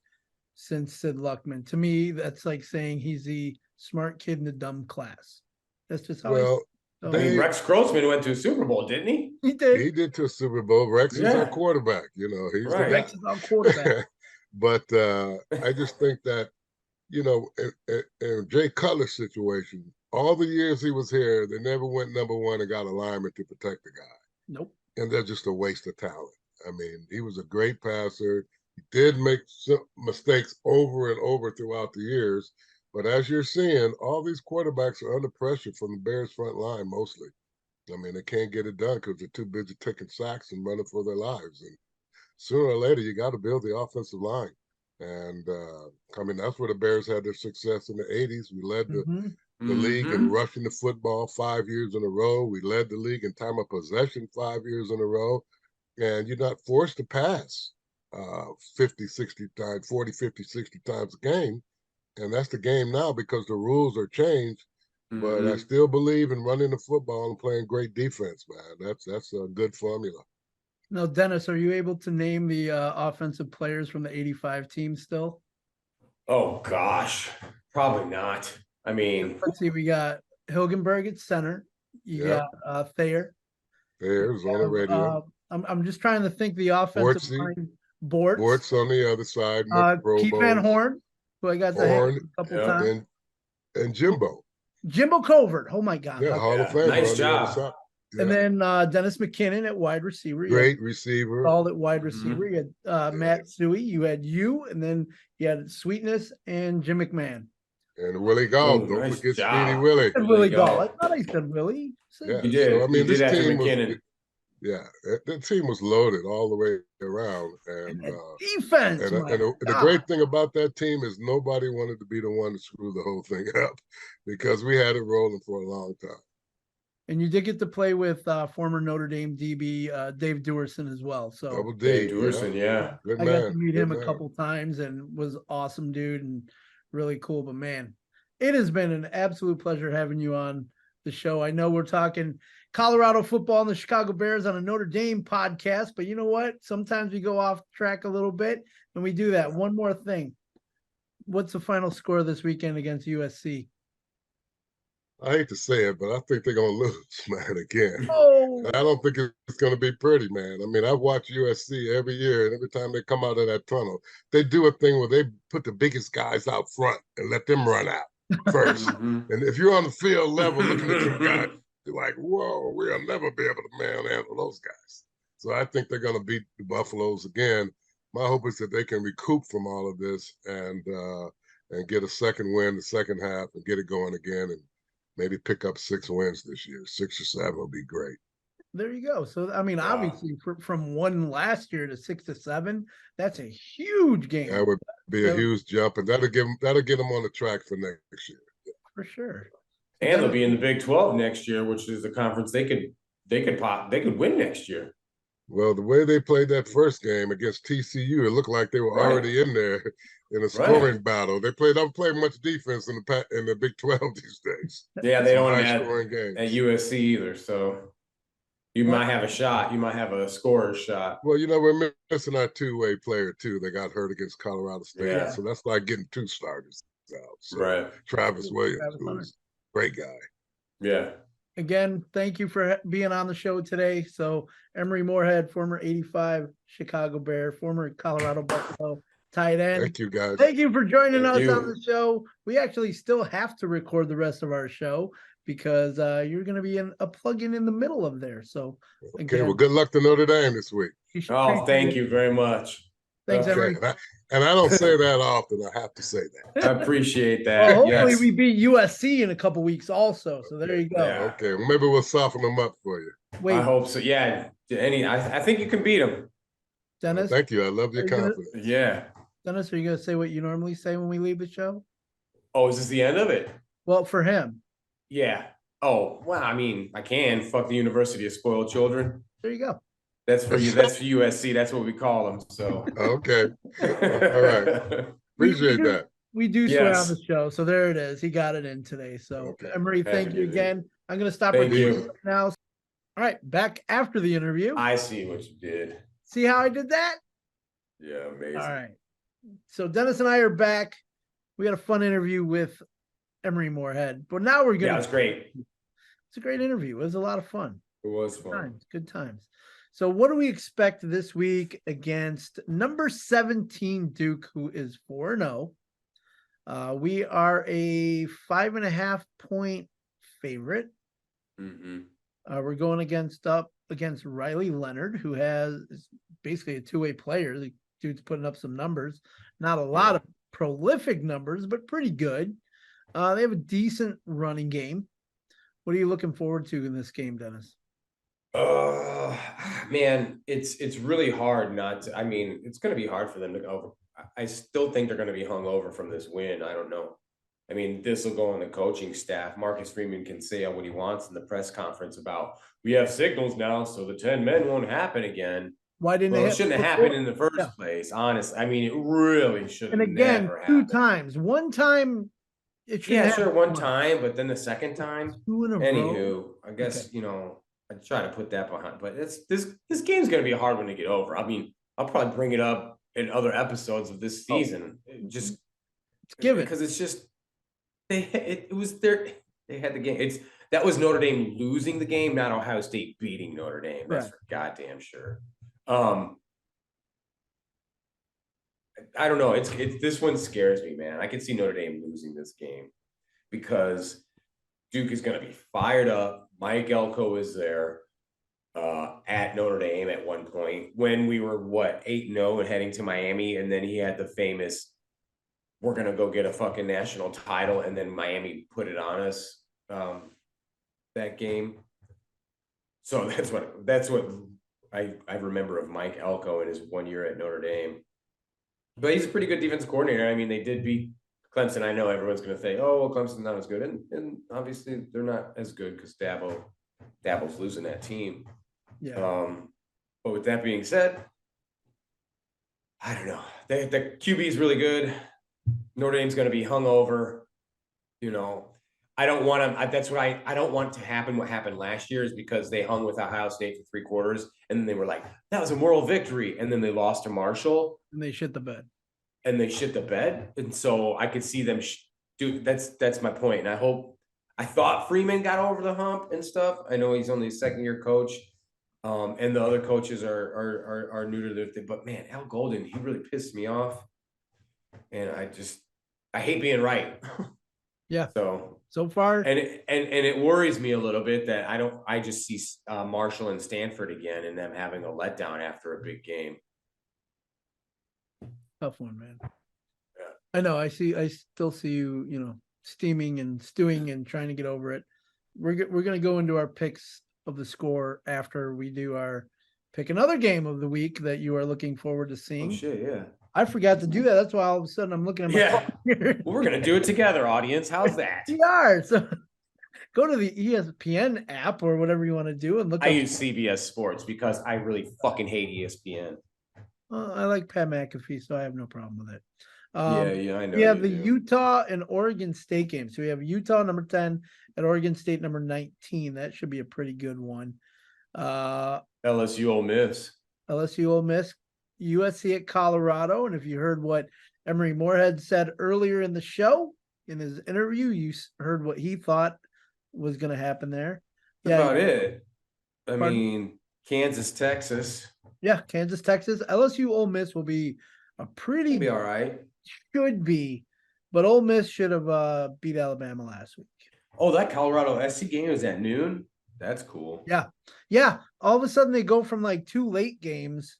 A: since Sid Luckman, to me, that's like saying he's the smart kid in the dumb class. That's just how
B: Rex Grossman went to a Super Bowl, didn't he?
A: He did.
D: He did to a Super Bowl. Rex is our quarterback. He's
A: Rex is our quarterback.
D: But I just think that, in Jay Cutler's situation, all the years he was here, they never went number one and got a lineman to protect the guy.
A: Nope.
D: and they're just a waste of talent. I mean, he was a great passer. He did make some mistakes over and over throughout the years, but as you're seeing, all these quarterbacks are under pressure from the Bears front line mostly. I mean, they can't get it done because they're too busy taking sacks and running for their lives. And sooner or later, you got to build the offensive line. And I mean, that's where the Bears had their success in the 80s. We led the league in rushing the football 5 years in a row. We led the league in time of possession 5 years in a row. And you're not forced to pass 50, 60 times, 40, 50, 60 times a game. And that's the game now because the rules are changed. But I still believe in running the football and playing great defense, man. That's a good formula.
A: Now, Dennis, are you able to name the offensive players from the 85 team still?
B: Oh gosh, probably not. I mean,
A: Let's see, we got Hilgenberg at center. You got Thayer.
D: There's on the radio.
A: I'm just trying to think the offensive
D: Bortzy.
A: line. Bortz.
D: Bortz on the other side.
A: Keith Van Horn, who I got to hang with a couple times.
D: And Jimbo.
A: Jimbo Covert. Oh my God.
D: Yeah, Hall of Fame.
B: Nice job.
A: Yeah. And then Dennis McKinnon at wide receiver.
D: Great receiver.
A: All at wide receiver. You had Matt Suey. You had and then you had Sweetness and Jim McMahon.
D: And Willie Gall. Don't forget Speedy Willie.
A: And Willie Gall. I thought I said Willie.
D: Yeah,
B: you did.
D: So, I mean,
B: this
D: team
B: McKinnon.
D: was. Yeah, that team was loaded all the way around. And
A: defense.
D: And the great thing about that team is nobody wanted to be the one to screw the whole thing up because we had it rolling for a long time.
A: And you did get to play with former Notre Dame DB Dave Duerson as well. So
D: Double
B: Dave Duerson, yeah.
A: I got to meet him a couple times and was awesome, dude, and really cool. But man, it has been an absolute pleasure having you on the show. I know we're talking Colorado football and the Chicago Bears on a Notre Dame podcast, but you know what? Sometimes we go off track a little bit, and we do that. One more thing. What's the final score this weekend against USC?
D: I hate to say it, but I think they're going to lose, man, again.
A: Oh.
D: I don't think it's going to be pretty, man. I mean, I've watched USC every year, and every time they come out of that tunnel, they do a thing where they put the biggest guys out front and let them run out first. And if you're on the field level looking at some guys, you're like, whoa, we'll never be able to manhandle those guys. So I think they're going to beat the Buffaloes again. My hope is that they can recoup from all of this and get a second win the second half and get it going again and maybe pick up 6 wins this year. 6 or 7 will be great.
A: There you go. So, I mean, obviously from 1 last year to 6 to 7, that's a huge game.
D: That would be a huge jump, and that'll get them on the track for next year. Yeah.
A: For sure.
B: And they'll be in the Big 12 next year, which is the conference they could win next year.
D: Well, the way they played that first game against TCU, it looked like they were already in there in a scoring battle. They don't play much defense in the Big 12 these days.
B: Yeah, they don't have
D: games
B: at USC either. So you might have a shot. You might have a scorer's shot.
D: Well, we're missing our two-way player too. They got hurt against Colorado State, so that's like getting 2 starters out. So Travis Williams, who's a great guy.
B: Yeah.
A: Again, thank you for being on the show today. So Emery Moorehead, former 85 Chicago Bear, former Colorado Buffalo tight end.
D: Thank you, guys.
A: Thank you for joining us on the show. We actually still have to record the rest of our show because you're going to be a plug-in in the middle of there. So
D: okay, well, good luck to Notre Dame this week.
B: Oh, thank you very much.
A: Thanks, Emery.
D: And I don't say that often. I have to say that.
B: I appreciate that.
A: Well, hopefully we beat USC in a couple weeks also. So there you go.
B: Yeah.
D: Okay, well, maybe we'll soften them up for you.
A: Wait,
B: I hope so. Yeah. I think you can beat them.
A: Dennis.
D: Thank you. I love your confidence.
B: Yeah.
A: Dennis, are you going to say what you normally say when we leave the show?
B: Oh, is this the end of it?
A: Well, for him.
B: Yeah. Oh, well, I mean, I can. Fuck the University of Spoiled Children.
A: There you go.
B: That's for you. That's for USC. That's what we call them. So.
D: Okay. All right. Appreciate that.
A: We do swear on the show. So there it is. He got it in today. So Emery, thank you again. I'm going to stop recording now. All right. Back after the interview.
B: I see what you did.
A: See how I did that?
B: Yeah. Amazing.
A: All right. So Dennis and I are back. We had a fun interview with Emery Moorehead, but now we're going to.
B: Yeah, it was great.
A: It's a great interview. It was a lot of fun.
B: It was fun.
A: Good times. So what do we expect this week against number 17 Duke, who is 4-0? We are a 5.5 point favorite.
B: Mm-hmm.
A: We're going against up against Riley Leonard, who is basically a two-way player. The dude's putting up some numbers, not a lot of prolific numbers, but pretty good. They have a decent running game. What are you looking forward to in this game, Dennis?
B: Man, it's really hard not to. I mean, it's going to be hard for them to go. I still think they're going to be hung over from this win. I don't know. I mean, this will go on the coaching staff. Marcus Freeman can say what he wants in the press conference about we have signals now, so the 10 men won't happen again.
A: Why didn't
B: Well,
A: they
B: it shouldn't have happened in the first place, honestly. I mean, it really should have
A: And again,
B: never
A: two
B: happened.
A: times. One time, it should
B: Yeah, sure, one time, but then the second time.
A: Two in a row.
B: Anywho, I guess I try to put that behind, but this game's gonna be a hard one to get over. I mean, I'll probably bring it up in other episodes of this season. Just
A: given
B: because it's just they had the game. That was Notre Dame losing the game, not Ohio State beating Notre Dame. That's for goddamn sure. I don't know. It's this one scares me, man. I can see Notre Dame losing this game because Duke is going to be fired up. Mike Elko is there at Notre Dame at one point when we were 8-0 and heading to Miami, and then he had the famous "we're going to go get a fucking national title," and then Miami put it on us that game. So that's what I remember of Mike Elko in his 1 year at Notre Dame. But he's a pretty good defensive coordinator. I mean, they did beat Clemson. I know everyone's going to say, "Oh, well, Clemson's not as good," and obviously they're not as good because Dabo's losing that team.
A: Yeah.
B: But with that being said, I don't know. The QB is really good. Notre Dame's going to be hung over. I don't want to. That's what I don't want to happen. What happened last year is because they hung with Ohio State for 3 quarters, and then they were like, "That was a moral victory," and then they lost to Marshall.
A: And they shit the bed.
B: And so I could see them do. That's my point. And I thought Freeman got over the hump and stuff. I know he's only a second-year coach, and the other coaches are new to their thing. But man, Al Golden, he really pissed me off, and I hate being right.
A: Yeah.
B: So
A: far,
B: and it worries me a little bit that I just see Marshall and Stanford again, and them having a letdown after a big game.
A: tough one, man.
B: Yeah.
A: I know. I still see you, steaming and stewing and trying to get over it. We're going to go into our picks of the score after we do our pick another game of the week that you are looking forward to seeing.
B: Oh shit, yeah.
A: I forgot to do that. That's why all of a sudden I'm looking at my phone here.
B: Well, we're gonna do it together, audience. How's that?
A: We are. So go to the ESPN app or whatever you want to do and look.
B: I use CBS Sports because I really fucking hate ESPN.
A: I like Pat McAfee, so I have no problem with it.
B: Yeah, I know.
A: We have the Utah and Oregon State game. So we have Utah number 10 and Oregon State number 19. That should be a pretty good one.
B: LSU Ole Miss.
A: LSU Ole Miss, USC at Colorado. And if you heard what Emery Moorehead said earlier in the show, in his interview, you heard what he thought was going to happen there.
B: That's about it. I mean, Kansas, Texas.
A: Yeah, Kansas, Texas. LSU Ole Miss will be a pretty.
B: It'll be all right.
A: Should be, but Ole Miss should have beat Alabama last week.
B: Oh, that Colorado SC game is at noon. That's cool.
A: Yeah. All of a sudden they go from like 2 late games,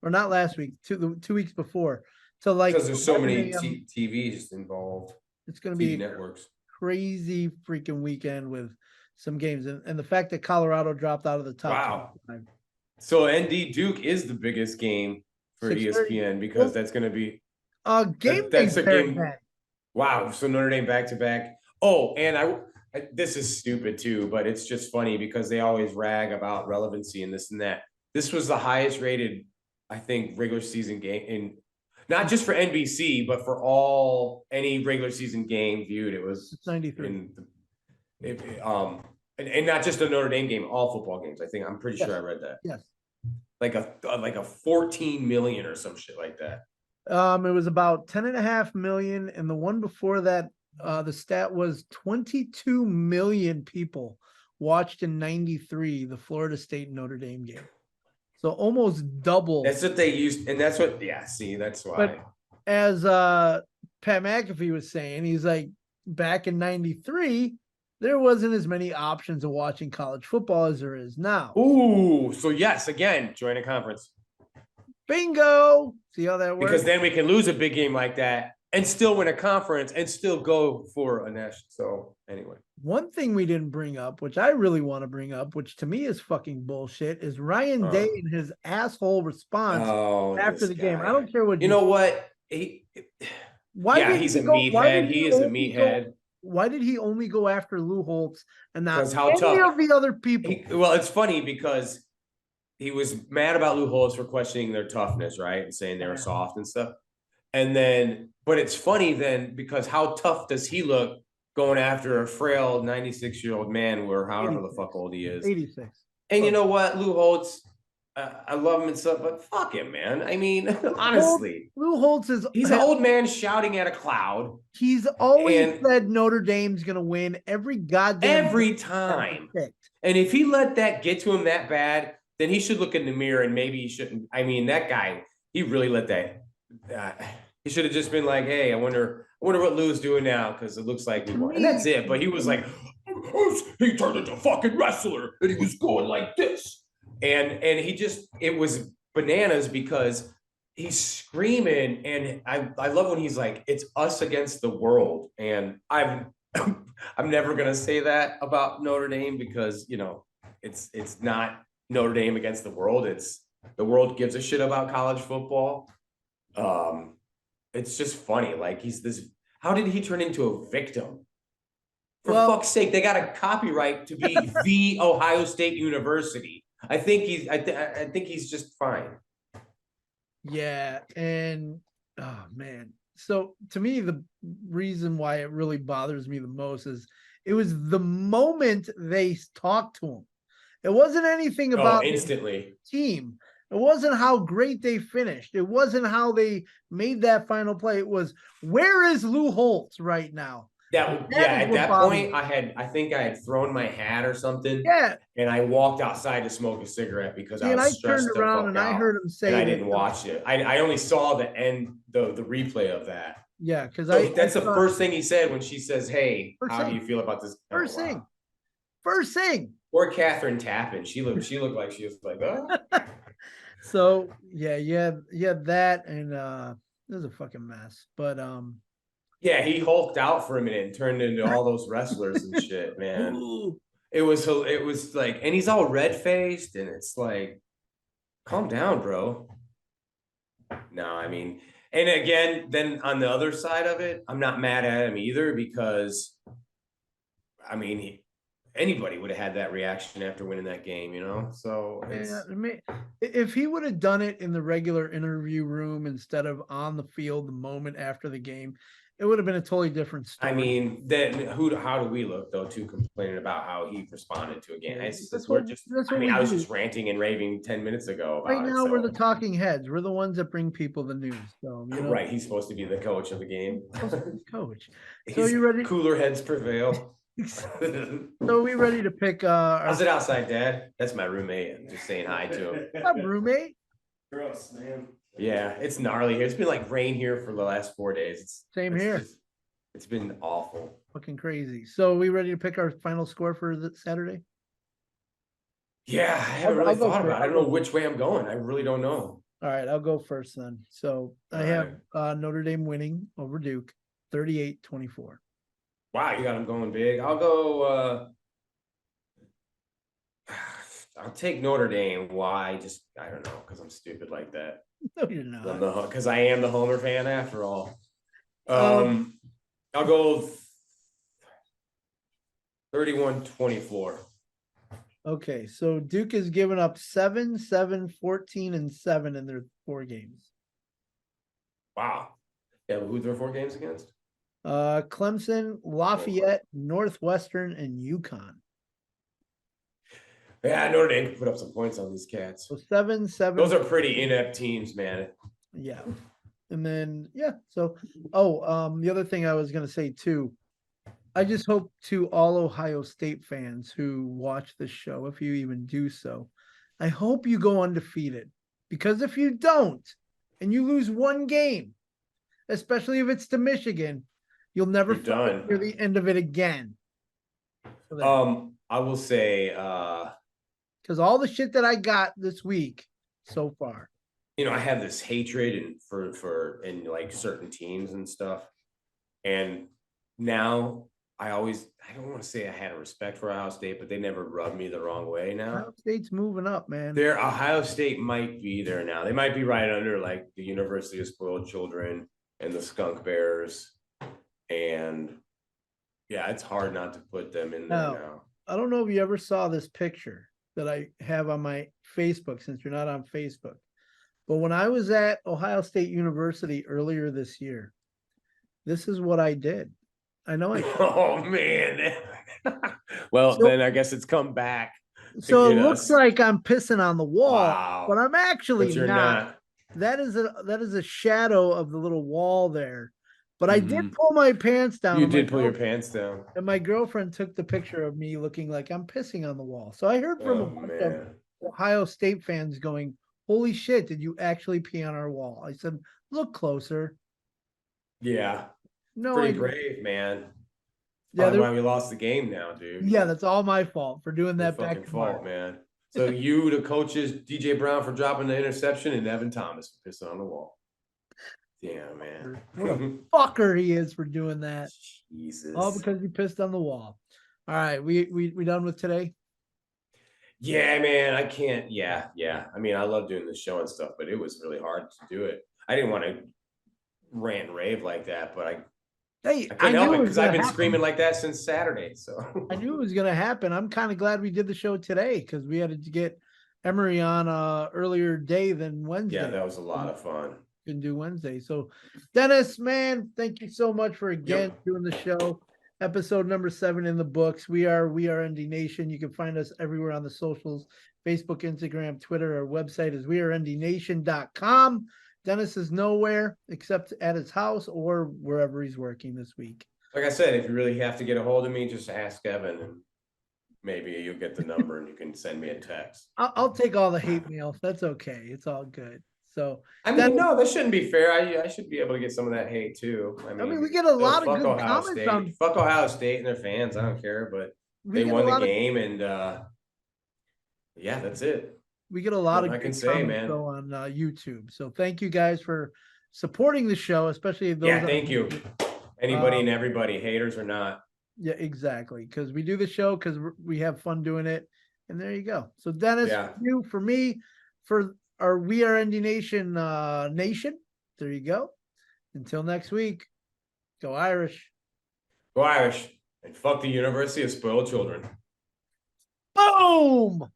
A: or not last week, 2 weeks before, to like
B: because there's so many TVs involved.
A: It's going to be
B: networks.
A: Crazy freaking weekend with some games, and the fact that Colorado dropped out of the top.
B: Wow. So ND Duke is the biggest game for ESPN because that's going to be
A: game.
B: That's a game. Wow. So Notre Dame back to back. Oh, and this is stupid too, but it's just funny because they always rag about relevancy and this and that. This was the highest rated, I think, regular season game in not just for NBC, but for any regular season game viewed. It was
A: 93.
B: And not just a Notre Dame game, all football games. I'm pretty sure I read that.
A: Yes.
B: Like a 14 million or some shit like that.
A: It was about 10.5 million, and the one before that, the stat was 22 million people watched in 93 the Florida State Notre Dame game. So almost double.
B: That's what they used, and that's what. Yeah, see, that's why.
A: But as Pat McAfee was saying, he's like, back in 93, there wasn't as many options of watching college football as there is now.
C: Ooh, so yes, again, join a conference.
A: Bingo. See how that works?
C: Because then we can lose a big game like that and still win a conference and still go for a national. So anyway.
A: One thing we didn't bring up, which I really want to bring up, which to me is fucking bullshit, is Ryan Day and his asshole response after the game. I don't care what
C: you know what. He's a meathead. He is a meathead.
A: Why did he only go after Lou Holtz and not
C: Because how
A: any
C: tough
A: of the other people?
C: Well, it's funny because he was mad about Lou Holtz for questioning their toughness, right? And saying they were soft and stuff. And then, but it's funny then because how tough does he look going after a frail 96-year-old man or however the fuck old he is?
A: 86.
C: And you know what? Lou Holtz, I love him and stuff, but fuck him, man. I mean, honestly.
A: Lou Holtz
C: he's an old man shouting at a cloud.
A: He's always said Notre Dame's going to win every
C: time. And if he let that get to him that bad, then he should look in the mirror and maybe he shouldn't. I mean, that guy, he really let that. He should have just been like, hey, I wonder what Lou's doing now because it looks like we won. And that's it. But he was like, he turned into a fucking wrestler and he was going like this. And it was bananas because he's screaming. And I love when he's like, it's us against the world. And I'm never going to say that about Notre Dame because, you know, it's not Notre Dame against the world. It's the world gives a shit about college football. It's just funny. Like how did he turn into a victim? For fuck's sake, they got a copyright to be the Ohio State University. I think he's just fine.
A: Yeah. And oh man. So to me, the reason why it really bothers me the most is it was the moment they talked to him. It wasn't anything about
C: instantly
A: the team. It wasn't how great they finished. It wasn't how they made that final play. It was, where is Lou Holtz right now?
C: At that point, I think I had thrown my hat or something.
A: Yeah.
C: And I walked outside to smoke a cigarette because I was stressed.
A: I turned around and I heard him say,
C: and I didn't watch it. I only saw the replay of that.
A: Yeah, because
C: that's the first thing he said when she says, "Hey, how do you feel about this?"
A: First thing.
C: Or Catherine Tappan. She looked like she was like, oh.
A: So yeah, that and it was a fucking mess. But
C: yeah, he hulked out for a minute and turned into all those wrestlers and shit, man.
A: Ooh.
C: It was like, and he's all red faced, and it's like, calm down, bro. No, I mean, and again, then on the other side of it, I'm not mad at him either because, I mean, anybody would have had that reaction after winning that game, you know? So
A: if he would have done it in the regular interview room instead of on the field the moment after the game, it would have been a totally different story.
C: I mean, then how do we look though to complaining about how he responded to a game? I was just ranting and raving 10 minutes ago about
A: now we're the talking heads. We're the ones that bring people the news. So
C: right, he's supposed to be the coach of the game.
A: Coach. So you ready?
C: Cooler heads prevail.
A: So are we ready to pick
C: how's it outside, Dad? That's my roommate. I'm just saying hi to him.
A: What's up, roommate?
C: Gross, man. Yeah, it's gnarly here. It's been like rain here for the last 4 days.
A: Same here.
C: It's been awful.
A: Fucking crazy. So are we ready to pick our final score for Saturday?
C: Yeah, I haven't really thought about it. I don't know which way I'm going. I really don't know.
A: All right, I'll go first then. So I have Notre Dame winning over Duke 38-24.
C: Wow, you got them going big. I'll go I'll take Notre Dame. Why? I don't know, because I'm stupid like that.
A: No, you're not.
C: Because I am the Homer fan after all. I'll go 31-24.
A: Okay, so Duke has given up 7, 7, 14, and 7 in their 4 games.
C: Wow. Yeah, who's their 4 games against?
A: Clemson, Lafayette, Northwestern, and UConn.
C: Yeah, Notre Dame can put up some points on these cats.
A: So 7, 7.
C: Those are pretty inept teams, man.
A: Yeah. And then, the other thing I was going to say too, I just hope to all Ohio State fans who watch this show, if you even do so, I hope you go undefeated. Because if you don't, and you lose one game, especially if it's to Michigan, you'll never hear the end of it again.
B: I will say,
A: Because all the shit that I got this week so far.
B: I have this hatred and for like certain teams and stuff. And now I don't want to say I had a respect for Ohio State, but they never rubbed me the wrong way now.
A: Ohio State's moving up, man.
B: Ohio State might be there now. They might be right under like the University of Spoiled Children and the Skunk Bears. And yeah, it's hard not to put them in there now.
A: I don't know if you ever saw this picture that I have on my Facebook, since you're not on Facebook. But when I was at Ohio State University earlier this year, this is what I did. I know I.
B: Oh man. Well,
A: So-
B: then I guess it's come back.
A: So it
B: get
A: looks
B: us.
A: like I'm pissing on the wall,
B: Wow.
A: but I'm actually
B: But you're
A: not. That is a shadow of the little wall there. But I did pull my pants down.
B: You
A: and
B: did
A: my
B: pull your
A: girlfriend-
B: pants down.
A: And my girlfriend took the picture of me looking like I'm pissing on the wall. So I heard from a
B: Oh
A: bunch of
B: man.
A: Ohio State fans going, "Holy shit, did you actually pee on our wall?" I said, "Look closer."
B: Yeah.
A: No,
B: Pretty brave, man.
A: Yeah,
B: Probably why we lost the game now, dude.
A: yeah, that's all my fault for doing
B: Your
A: that back
B: fucking
A: to
B: fault,
A: Mark.
B: man. So you, the coaches, DJ Brown for dropping the interception, and Evan Thomas for pissing on the wall. Yeah, man.
A: What a fucker he is for doing that.
B: Jesus.
A: All because he pissed on the wall. All right, we done with today?
B: Yeah, man. I can't. Yeah. I mean, I love doing the show and stuff, but it was really hard to do it. I didn't want to rant and rave like that, but I
A: Hey,
B: can't help
A: knew
B: it
A: was
B: because I've
A: gonna
B: been
A: happen.
B: screaming like that since Saturday. So
A: I knew it was gonna happen. I'm kind of glad we did the show today because we had to get Emery on earlier day than Wednesday.
B: yeah, that was a lot of fun.
A: Can do Wednesday. So Dennis, man, thank you so much for again doing the show. Episode number 7 in the books. We are ND Nation. You can find us everywhere on the socials: Facebook, Instagram, Twitter. Our website is wearendnation.com. Dennis is nowhere except at his house or wherever he's working this week.
B: Like I said, if you really have to get a hold of me, just ask Evan, and maybe you'll get the number and you can send me a text.
A: I'll take all the hate mail. That's okay. It's all good. So
B: I mean, no, that shouldn't be fair. I should be able to get some of that hate too. I mean,
A: we get a lot of
B: fuck
A: good
B: Ohio
A: comments
B: State.
A: on.
B: Fuck Ohio State and their fans. I don't care, but
A: We
B: they
A: get
B: won
A: a
B: the
A: lot of
B: game, and yeah, that's it.
A: We get a lot of
B: I
A: good
B: can say,
A: comments
B: man.
A: though on YouTube. So thank you guys for supporting the show, especially those.
B: Yeah,
A: on
B: thank you.
A: YouTube.
B: Anybody and everybody, haters or not.
A: Yeah, exactly. Because we do the show because we have fun doing it, and there you go. So Dennis,
B: Yeah.
A: for me, for our We Are ND Nation nation. There you go. Until next week, go Irish.
B: Go Irish and fuck the University of Spoiled Children.
A: Boom.